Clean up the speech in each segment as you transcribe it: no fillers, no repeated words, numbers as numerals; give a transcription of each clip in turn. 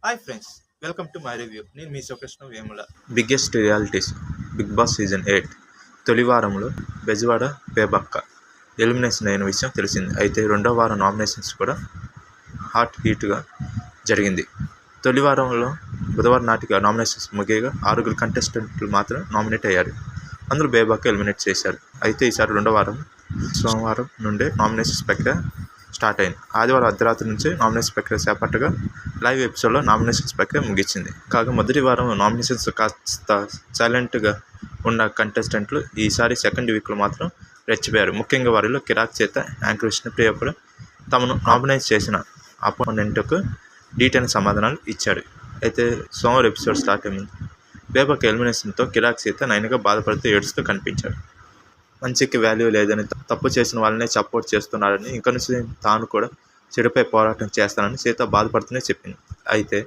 Hi friends, welcome to my review. నేను మీ Sukrishna Vemula. Biggest realities Bigg Boss season 8 తొలి వారంలో బెజవాడ బేబక్క ఎలిమినేషన్ అయిన విషయం తెలిసింది. అయితే రెండో వారం నామినేషన్స్ కూడా హీట్గా జరిగింది. తొలి వారంలో బుధవారం నాటికి నామినేషన్స్ ముగియగా 6 కంటెస్టెంట్లు మాత్రం నామినేట్ అయ్యారు. అందరూ బేబక్క ఎలిమినేట్ చేశారు. అయితే ఈసారి రెండో వారం సోమవారం నుండే నామినేషన్స్ ప్రక్రియ స్టార్ట్ అయింది. ఆదివారం అర్ధరాత్రి నుంచి నామినేషన్ ప్రక్రియ చేపట్టగా లైవ్ ఎపిసోడ్లో నామినేషన్స్ ప్రక్రియ ముగిసింది. కాగా మొదటి వారం నామినేషన్స్ కాస్త సైలెంట్గా ఉన్న కంటెస్టెంట్లు ఈసారి సెకండ్ వీక్లో మాత్రం రెచ్చిపోయారు. ముఖ్యంగా వారిలో కిరాక్ చేత యాంకర్ విష్ణుప్రియ కూడా తమను నామినేట్ చేసిన అపోనెంట్కు డీటెయిల్ సమాధానాలు ఇచ్చాడు. అయితే సోమవారం ఎపిసోడ్ స్టార్ట్ అయింది. బేబక్క ఎలిమినేషన్తో కిరాక్ చేత నైన్గా బాధపడుతూ ఏడుస్తూ కనిపించాడు. మంచికి వాల్యూ లేదని, తప్పు చేసిన వాళ్ళనే సపోర్ట్ చేస్తున్నారని, ఇంక నుంచి తాను కూడా చెడుపై పోరాటం చేస్తానని సీత బాధపడుతూనే చెప్పింది. అయితే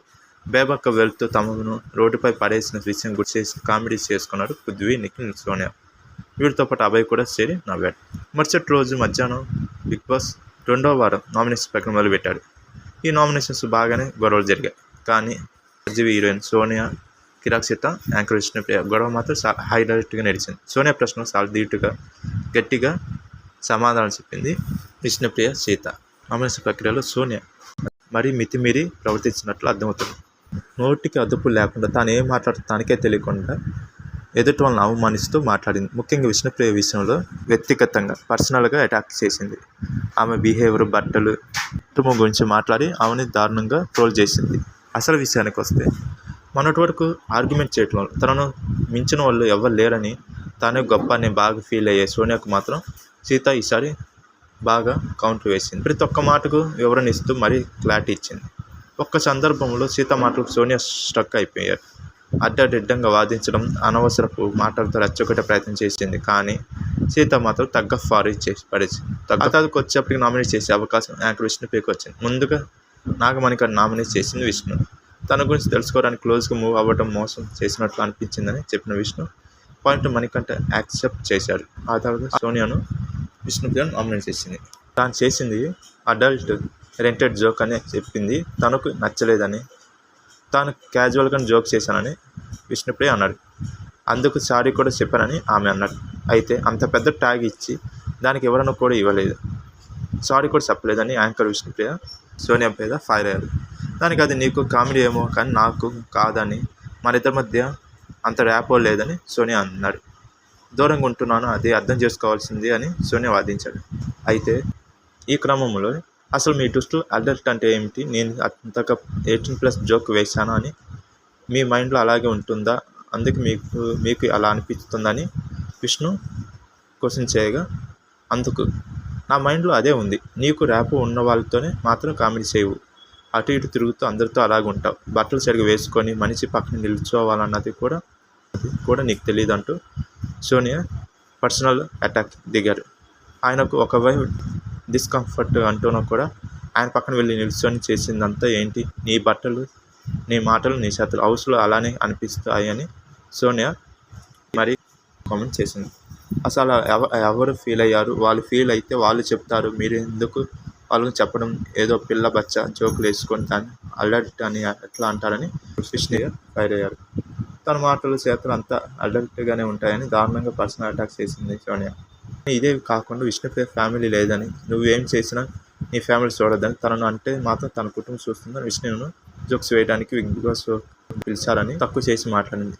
బేబక్క వెళ్తూ తమను రోడ్డుపై పడేసిన విషయం గుర్తు చేసి కామెడీ చేసుకున్నారు పృథ్వీ, నిఖిల్, సోనియా. వీరితో పాటు అభయ్ కూడా చేరి నవ్వాడు. మరుసటి రోజు మధ్యాహ్నం బిగ్ బాస్ రెండో వారం నామినేషన్ ప్రక్రియ మొదలుపెట్టాడు. ఈ నామినేషన్స్ బాగానే గొడవలు జరిగాయి. కానీ ఆర్జీవీ హీరోయిన్ సోనియా, కిరాక్ సీత, యాంకర్ విష్ణుప్రియ గొడవ మాత్రం హైలైట్గా నడిచింది. సోనియా ప్రశ్నలు చాలా ధీటుగా గట్టిగా సమాధానం చెప్పింది విష్ణుప్రియ. సీత నామినేషన్ ప్రక్రియలో సోనియా మరీ మితిమీరి ప్రవర్తించినట్లు అర్థమవుతుంది. నోటికి అదుపు లేకుండా తాను ఏం మాట్లాడుతూ తానికే తెలియకుండా ఎదుటి వాళ్ళని అవమానిస్తూ మాట్లాడింది. ముఖ్యంగా విష్ణుప్రియ విషయంలో వ్యక్తిగతంగా పర్సనల్గా అటాక్ చేసింది. ఆమె బిహేవియర్, బట్టలు, కుటుంబం గురించి మాట్లాడి ఆమెని దారుణంగా ట్రోల్ చేసింది. అసలు విషయానికి వస్తే మొన్నటి వరకు ఆర్గ్యుమెంట్ చేయటం తనను మించిన వాళ్ళు ఎవరు లేరని, తానే గొప్ప అని బాగా ఫీల్ అయ్యే సోనియాకు మాత్రం సీత ఈసారి బాగా కౌంటర్ వేసింది. ప్రతి ఒక్క మాటకు వివరణ ఇస్తూ మరీ క్లారిటీ ఇచ్చింది. ఒక్క సందర్భంలో సీత మాటలకు సోనియా స్ట్రక్ అయిపోయారు. అడ్డదిడ్డంగా వాదించడం, అనవసరపు మాటలతో రెచ్చగొట్టే ప్రయత్నం చేసింది. కానీ సీత మాత్రం తగ్గ ఫారీ చేసి పడేసింది. తగ్గకు వచ్చేప్పటికి నామినేట్ చేసే అవకాశం యాంకర్ విష్ణుప్రియకు వచ్చింది. ముందుగా నాగమణికర్ నామినేట్ చేసింది విష్ణు. తన గురించి తెలుసుకోవడానికి క్లోజ్గా మూవ్ అవ్వడం మోసం చేసినట్లు అనిపించిందని చెప్పిన విష్ణు పాయింట్ మణికంఠ యాక్సెప్ట్ చేశాడు. ఆ తర్వాత సోనియాను విష్ణుప్రియను నామినేట్ చేసింది. తాను చేసింది అడల్ట్ రెంటెడ్ జోక్ అని చెప్పింది. తనకు నచ్చలేదని, తాను క్యాజువల్గా జోక్ చేశానని విష్ణుప్రియ అన్నాడు. అందుకు సారీ కూడా చెప్పానని ఆమె అన్నాడు. అయితే అంత పెద్ద ట్యాగ్ ఇచ్చి దానికి ఎవరన్నా కూడా ఇవ్వలేదు, సారీ కూడా చెప్పలేదని యాంకర్ విష్ణుప్రియ సోనియా మీద ఫైర్ అయ్యారు. దానికి అది నీకు కామెడీ ఏమో కానీ నాకు కాదని, మన ఇద్దరి మధ్య అంత ర్యాపో లేదని సోనియా అన్నాడు. దూరంగా ఉంటున్నాను, అది అర్థం చేసుకోవాల్సింది అని సోనియా వాదించాడు. అయితే ఈ క్రమంలో అసలు మీ దృష్టిలో అడల్ట్ అంటే ఏమిటి, నేను అంతగా 18+ జోక్ వేశాను అని మీ మైండ్లో అలాగే ఉంటుందా, అందుకు మీకు అలా అనిపిస్తుందని విష్ణు క్వశ్చన్ చేయగా, అందుకు నా మైండ్లో అదే ఉంది, నీకు ర్యాపో ఉన్న వాళ్ళతోనే మాత్రం కామెడీ చేయవు, అటు ఇటు తిరుగుతూ అందరితో అలాగ ఉంటావు, బట్టలు సరిగా వేసుకొని మనిషి పక్కన నిల్చోవాలన్నది కూడా నీకు తెలియదు అంటూ సోనియా పర్సనల్ అటాక్ దిగారు. ఆయనకు ఒకవైపు డిస్కంఫర్ట్ అంటూనో కూడా ఆయన పక్కన వెళ్ళి నిల్చొని చేసిందంతా ఏంటి, నీ బట్టలు, నీ మాటలు, నీ చేతులు హౌస్లో అలానే అనిపిస్తాయని సోనియా మరీ కామెంట్ చేసింది. అసలు ఎవరు ఫీల్ అయ్యారు, వాళ్ళు ఫీల్ అయితే వాళ్ళు చెప్తారు, మీరు ఎందుకు వాళ్ళని చెప్పడం, ఏదో పిల్ల బచ్చ జోకులు వేసుకొని దాన్ని అడల్ట్ అని ఎట్లా అంటారని విష్ణుగా ఫైర్ అయ్యారు. తన మాటలు, చేతులు అంతా అడల్ట్గానే ఉంటాయని దారుణంగా పర్సనల్ అటాక్ చేసింది సోనియా. ఇదే కాకుండా విష్ణుప్రియ ఫ్యామిలీ లేదని, నువ్వేం చేసినా నీ ఫ్యామిలీ చూడొద్దని, తనను అంటే మాత్రం తన కుటుంబం చూస్తుందని విష్ణును జోక్స్ వేయడానికి బిగ్ బాస్ పిలిచారని తక్కువ చేసి మాట్లాడింది.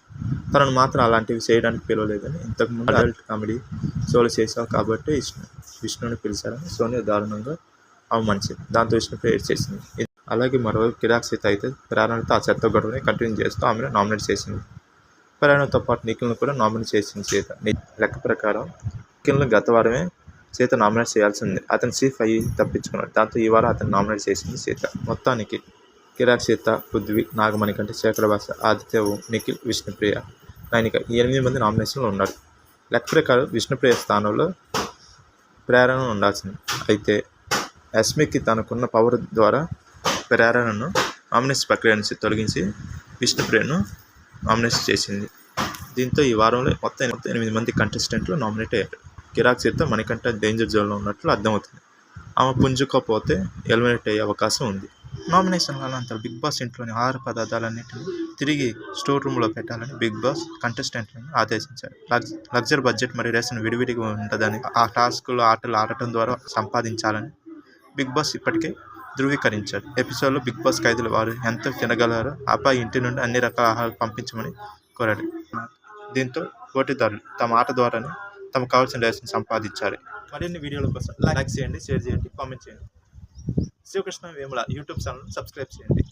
తనను మాత్రం అలాంటివి చేయడానికి పిలవలేదని, ఇంతకుముందు అడల్ట్ కామెడీ షోలు చేశావు కాబట్టి విష్ణుని పిలిచారని సోనియా దారుణంగా అవమానించింది. దాంతో విష్ణుప్రియ ఏడ్ చేసింది. అలాగే మరోవైపు కిరాక్ సీత అయితే ప్రేరణతో ఆ చెత్త గొడవని కంటిన్యూ చేస్తూ ఆమెను నామినేట్ చేసింది. ప్రేరణతో పాటు నిఖిల్ను కూడా నామినేట్ చేసింది సీత. లెక్క ప్రకారం నిఖిల్ను గత వారమే సీత నామినేట్ చేయాల్సింది. అతను చీఫ్ అయ్యి తప్పించుకున్నాడు. దాంతో ఈ వారం అతను నామినేట్ చేసింది సీత. మొత్తానికి కిరాక్ సీత, పృథ్వీ, నాగమణికంఠ, శేఖర్ భాష, ఆదిత్య ఓం, నిఖిల్, విష్ణుప్రియ, నైనిక ఈ 8 మంది నామినేషన్లో ఉన్నారు. లెక్క ప్రకారం విష్ణుప్రియ స్థానంలో ప్రేరణ ఉండాల్సింది. అయితే యస్మికి తనకున్న పవర్ ద్వారా ప్రేరణను నామినేషన్ ప్రక్రియ నుంచి తొలగించి విష్ణుప్రియను నామినేషన్ చేసింది. దీంతో ఈ వారంలో మొత్తం 8 మంది కంటెస్టెంట్లు నామినేట్ అయ్యారు. కిరాక్ సీత, మణికంఠ డేంజర్ జోన్లో ఉన్నట్లు అర్థమవుతుంది. ఆమె పుంజుకోపోతే ఎలిమినేట్ అయ్యే అవకాశం ఉంది. నామినేషన్ల అనంతరం బిగ్ బాస్ ఇంట్లోని ఆహార పదార్థాలన్నింటినీ తిరిగి స్టోర్ రూమ్లో పెట్టాలని బిగ్ బాస్ కంటెస్టెంట్లను ఆదేశించారు. లగ్జరీ బడ్జెట్ మరియు రేషన్ విడివిడిగా ఉండదని, ఆ టాస్కులు ఆటలు ఆడటం ద్వారా సంపాదించాలని బిగ్ బాస్ ఇప్పటికే ధృవీకరించారు. ఎపిసోడ్లో బిగ్ బాస్ ఖైదీలు వారు ఎంత తినగలరో ఆపై ఇంటి నుండి అన్ని రకాల ఆహారాలు పంపించమని కోరాడు. దీంతో పోటీదారులు తమ ఆట ద్వారానే తమకు కావాల్సిన రేషన్ సంపాదించారు. మరిన్ని వీడియోల కోసం లైక్ చేయండి, షేర్ చేయండి, కామెంట్ చేయండి. Sivakrishna Vemula YouTube channel subscribe చేయండి.